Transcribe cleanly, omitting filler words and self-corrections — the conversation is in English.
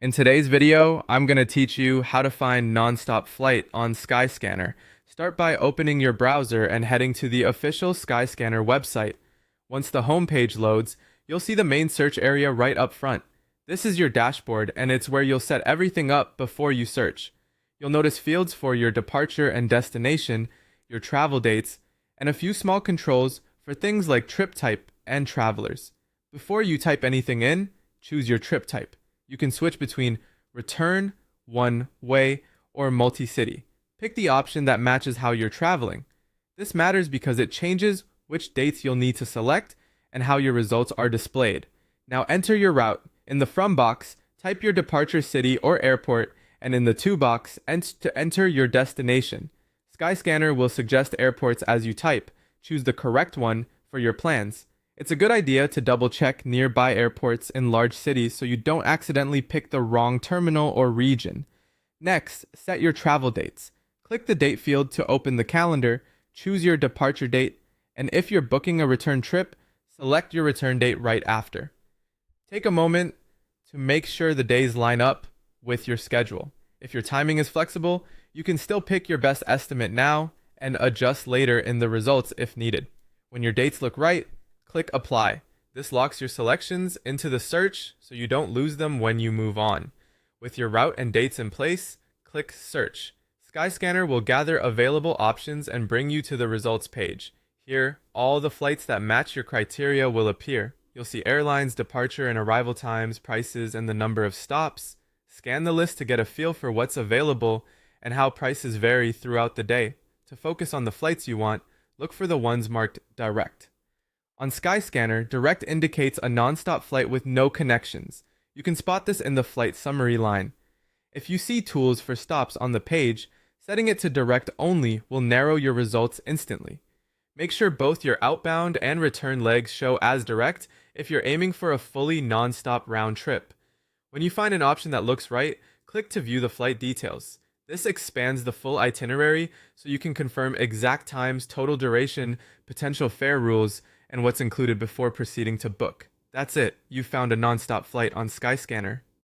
In today's video, I'm going to teach you how to find Nonstop flight on Skyscanner. Start by opening your browser and heading to the official Skyscanner website. Once the homepage loads, you'll see the main search area right up front. This is your dashboard, and it's where you'll set everything up before you search. You'll notice fields for your departure and destination, your travel dates, and a few small controls for things like trip type and travelers. Before you type anything in, choose your trip type. You can switch between return, one way, or multi-city. Pick the option that matches how you're traveling. This matters because it changes which dates you'll need to select and how your results are displayed. Now enter your route. In the From box, type your departure city or airport, and in the To box, enter your destination. Skyscanner will suggest airports as you type. Choose the correct one for your plans. It's a good idea to double-check nearby airports in large cities so you don't accidentally pick the wrong terminal or region. Next, set your travel dates. Click the date field to open the calendar, choose your departure date, and if you're booking a return trip, select your return date right after. Take a moment to make sure the days line up with your schedule. If your timing is flexible, you can still pick your best estimate now and adjust later in the results if needed. When your dates look right, click Apply. This locks your selections into the search so you don't lose them when you move on. With your route and dates in place, click Search. Skyscanner will gather available options and bring you to the results page. Here, all the flights that match your criteria will appear. You'll see airlines, departure and arrival times, prices, and the number of stops. Scan the list to get a feel for what's available and how prices vary throughout the day. To focus on the flights you want, look for the ones marked Direct. On Skyscanner, Direct indicates a non-stop flight with no connections. You can spot this in the flight summary line. If you see tools for stops on the page, setting it to Direct only will narrow your results instantly. Make sure both your outbound and return legs show as direct if you're aiming for a fully non-stop round trip. When you find an option that looks right, click to view the flight details. This expands the full itinerary so you can confirm exact times, total duration, potential fare rules, and what's included before proceeding to book. That's it. You found a non-stop flight on Skyscanner.